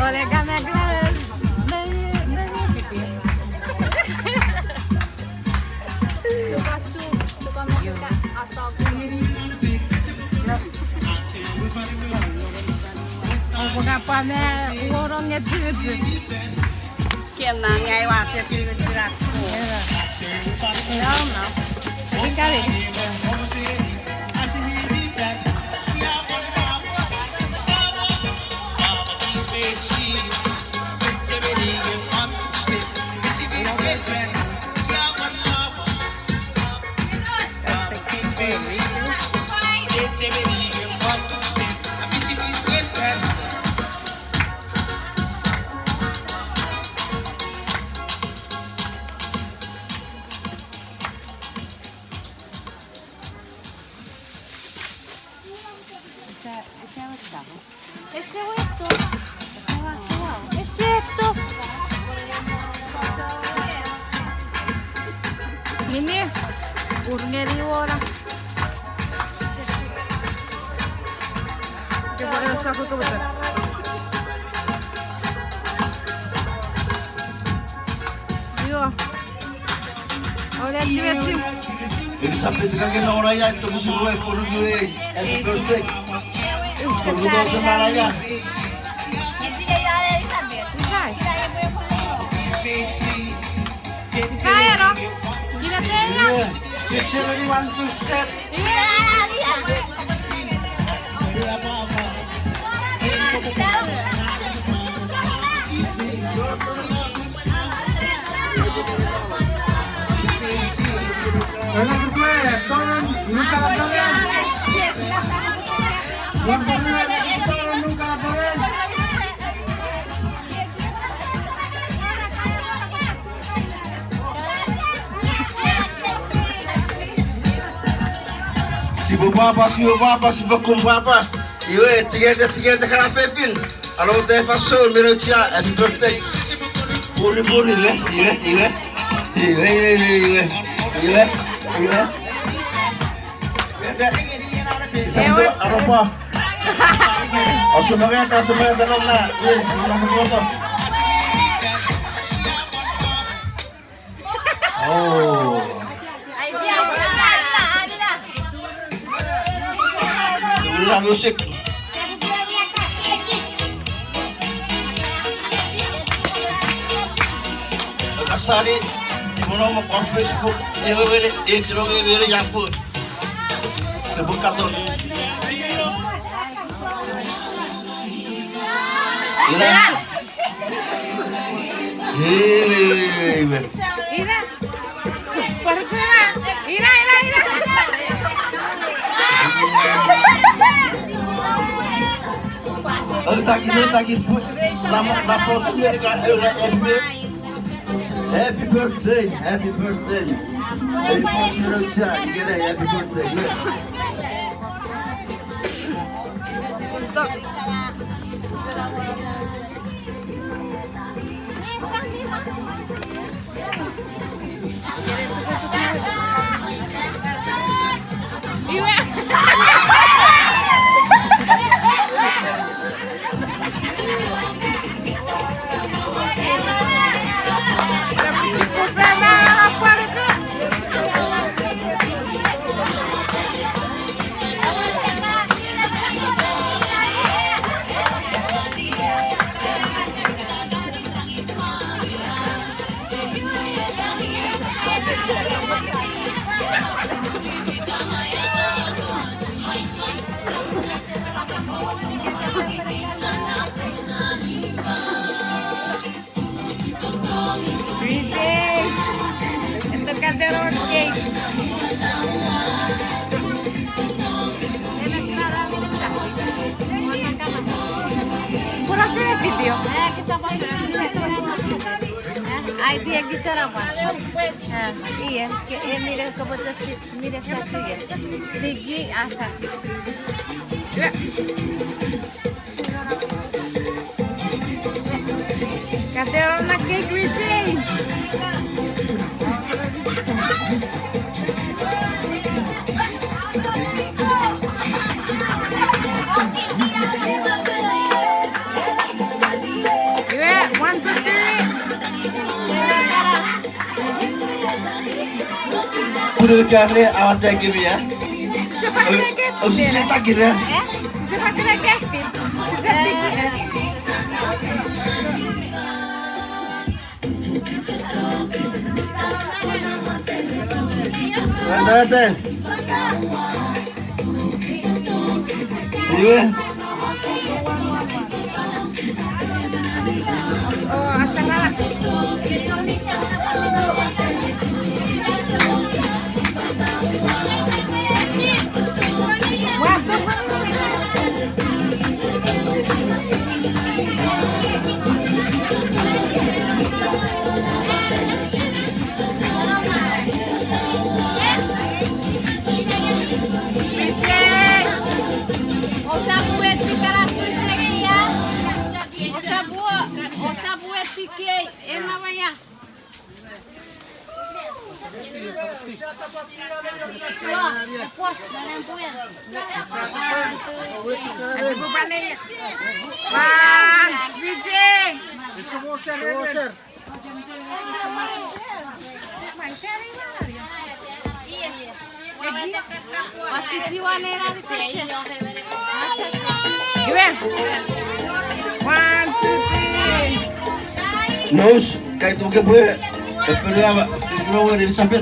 Oleh karena gelas suka makan atau apa orangnya tuh Kena ngai waktu cerita ya no tinggal ese hueso ese esto ini urngeri ora che volevo sapere come io ora ci metti Ele sapete che non hai detto che si vuole con lui è per te. Con lui non ma ya. Kaya no? Ginatela. C'è di quanto step. Anak gue, tolong buka lapangan. Tolong buka lapangan. Si bapa, si bakum bapa. Iwe, tiga kena pepin. Kalau teh fasul, mira cia, happy birthday. Puri, le, iwe. Vede? Siamo apa? Asumaya tanong na. Lang foto. Oh. Ini musik. Kasari Mono mo on Facebook, everywhere, everywhere, Yahoo. The book katon. Ira. Perkara. Ira. Tagi. Nama post Happy birthday. Happy post Mirocha, you get a happy birthday. Calderón Cake. Pura fine video. Che sta facendo? Ai dia che sarà qua. Iya, che mira come mira sassi. Digi asasi. Cake retain. Iwe, 1, 2, 3. Kudu kare awat gibi ya. Seperti Kevin. O sisi tak kira. Seperti Kevin. Nanti. Iwe. Oh, asal kalah. Wah, ada beban nih. Bang, Bijing. Gimana? 1, 2, 3. Nose kayak tu ke boleh. Tapi apa? Belum ada sampai.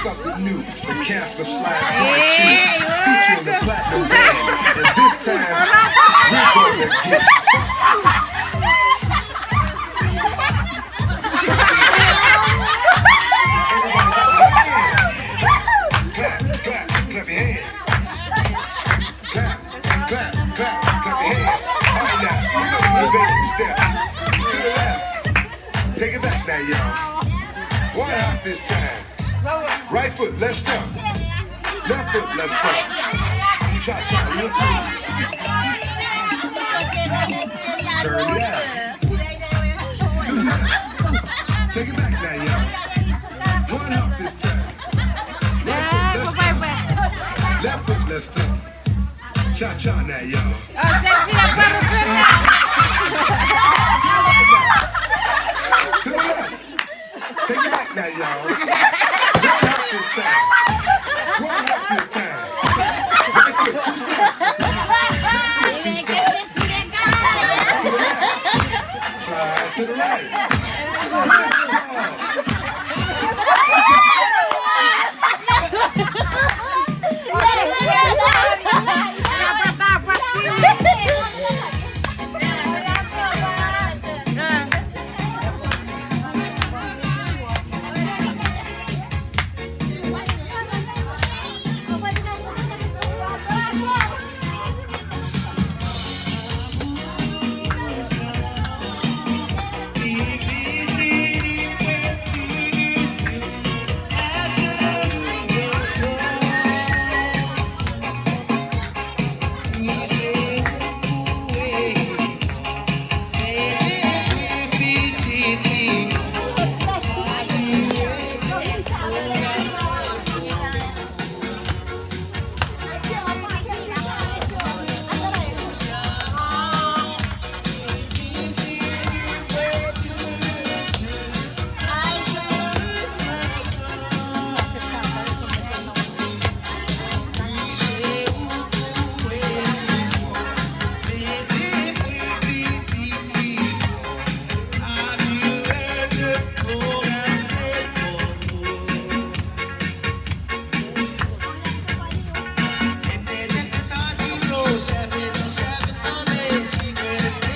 Something new, the Casper Slide Part 2, featuring the Platinum Band, and this time, we're gonna get clap, clap, clap your hands. Clap, clap, clap, clap your hands. All right now, we're gonna do the basic step. To the left. Take it back now, y'all. One hop this time. Right foot, let's start. Left foot, let's go. Cha-cha, real slow. Turn it out. To the left. Take it back now, y'all. One hop this time. Left foot, let's go. Cha-cha now, y'all. Oh, sexy la parrucera. To the left. Take it back now, y'all. One hop this time. One hop this time.